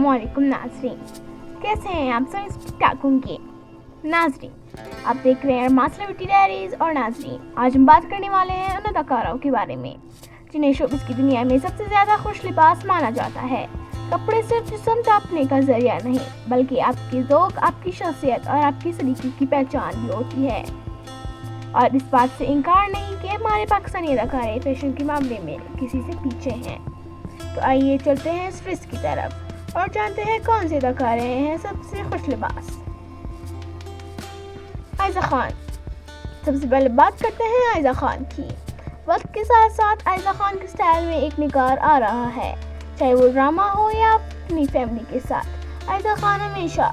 अस्सलामुअलैकुम नाज़रीन, कैसे हैं आप सब? ठीक होंगे नाज़रीन। आप देख रहे हैं माँ सेलिब्रिटी डायरीज़। और नाज़रीन, आज हम बात करने वाले हैं उन अदाकाराओं के बारे में जिन्हें शोबिज़ की दुनिया में सबसे ज़्यादा खुश लिबास माना जाता है। कपड़े सिर्फ जिस्म ढांपने का जरिया नहीं, बल्कि आपकी ज़ौक़, आपकी शख्सियत और आपकी सलीके की पहचान भी होती है। और इस बात से इनकार नहीं कि हमारे पाकिस्तानी अदाकारे फैशन के मामले में किसी से पीछे हैं। तो आइए चलते हैं इस फहरिस्त की तरफ और जानते हैं कौन से अदाकारे हैं सबसे खुश लिबास। आयज़ा खान। सबसे पहले बात करते हैं आयज़ा खान की। वक्त के साथ साथ आयज़ा खान के स्टाइल में एक निखार आ रहा है, चाहे वो ड्रामा हो या अपनी फैमिली के साथ। आयज़ा खान हमेशा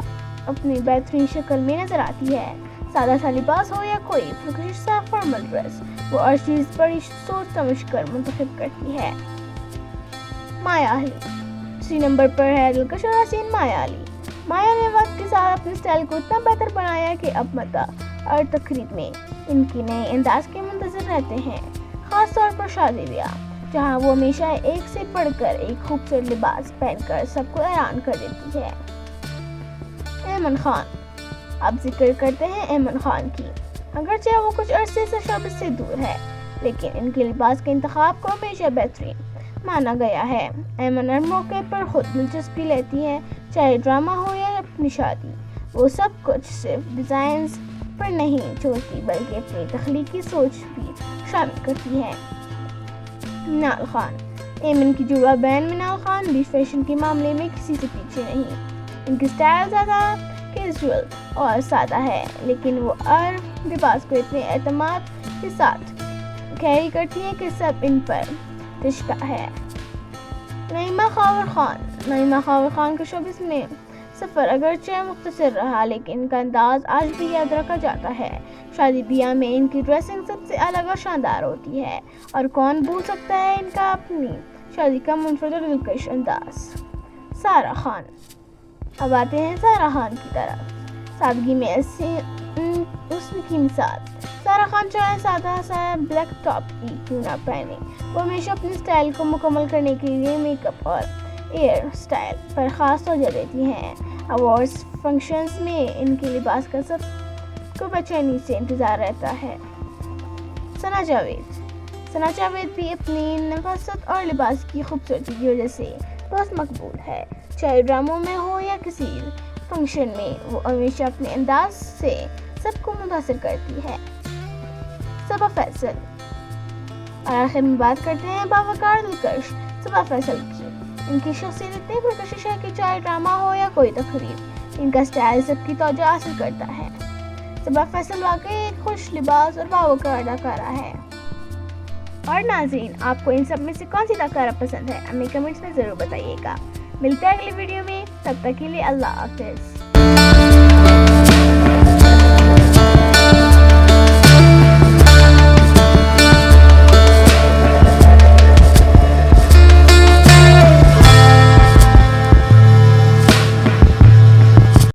अपनी बेहतरीन शक्ल में नजर आती है। सादा सा लिबास हो या कोई पुरकशिश सा फॉर्मल ड्रेस, वो हर चीज़ बड़ी सोच समझ कर मुंतखब करती है। माया अली। दूसरी नंबर पर है दिलकश और हसीन माया अली। माया ने वक्त के साथ अपने स्टाइल को इतना बेहतर बनाया कि अब मता और तकरीब में इनके नए अंदाज के मुंतज़िर रहते हैं, ख़ास तौर पर शादी ब्याह, जहाँ वो हमेशा एक से बढ़कर एक खूबसूरत लिबास पहनकर सबको हैरान कर देती है। ऐमन खान। अब जिक्र करते हैं ऐमन खान की। अगरचे वो कुछ अरसे से शोबिज़ से दूर है, लेकिन इनके लिबास के इंतखाब को हमेशा बेहतरीन माना गया है। ऐमन हर मौके पर खुद दिलचस्पी लेती है, चाहे ड्रामा हो या अपनी शादी। वो सब कुछ सिर्फ डिज़ाइंस पर नहीं छोड़ती, बल्कि अपनी तख्लीकी सोच भी शामिल करती है। मिनाल खान। ऐमन की जुड़वा बहन मिनाल खान भी फैशन के मामले में किसी से पीछे नहीं। इनकी स्टाइल ज़्यादा कैजुअल और सादा है, लेकिन वो हर लिबास को इतने एतमाद के साथ कैरी करती है कि सब इन पर रिश्ता है। नईमा खावर खान। नईमा खावर खान के शोबिज़ में सफ़र अगरचे मुख्तसर रहा, लेकिन इनका अंदाज आज भी याद रखा जाता है। शादी ब्याह में इनकी ड्रेसिंग सबसे अलग और शानदार होती है, और कौन भूल सकता है इनका अपनी शादी का मुनफरद और दिलकश अंदाज। सारा खान। अब आते हैं सारा खान की तरफ। सादगी में हुस्न की मिसाल। सारा खान चाहे सादा सा ब्लैक टॉप ही क्यों ना पहने, वो हमेशा अपने स्टाइल को मुकम्मल करने के लिए मेकअप और हेयर स्टाइल पर ख़ास तवज्जो देती हैं। अवार्ड्स फंक्शंस में इनके लिबास का सबको बेचैनी से इंतज़ार रहता है। सना जावेद। सना जावेद भी अपनी नफासत और लिबास की खूबसूरती की वजह से बहुत मकबूल है, चाहे ड्रामों में हो या किसी फंक्शन में। वो हमेशा अपने अंदाज से सबको मुतासिर करती है। सबा फैसल। और आखिर में बात करते हैं बावकार दिलकश सबा फैसल की। इनकी शख्सियत इतनी पुरकशिश है कि चाहे ड्रामा हो या कोई तकरीब, इनका स्टाइल सबकी तवज्जो हासिल करता है। सबा फैसल वाकई एक खुश लिबास और बावकार अदाकारा है। और नाज़रीन, आपको इन सब में से कौन सी अदाकारा पसंद है, हमें कमेंट्स में ज़रूर बताइएगा। मिलते हैं अगली वीडियो में, तब तक के लिए अल्लाह हाफ़िज़।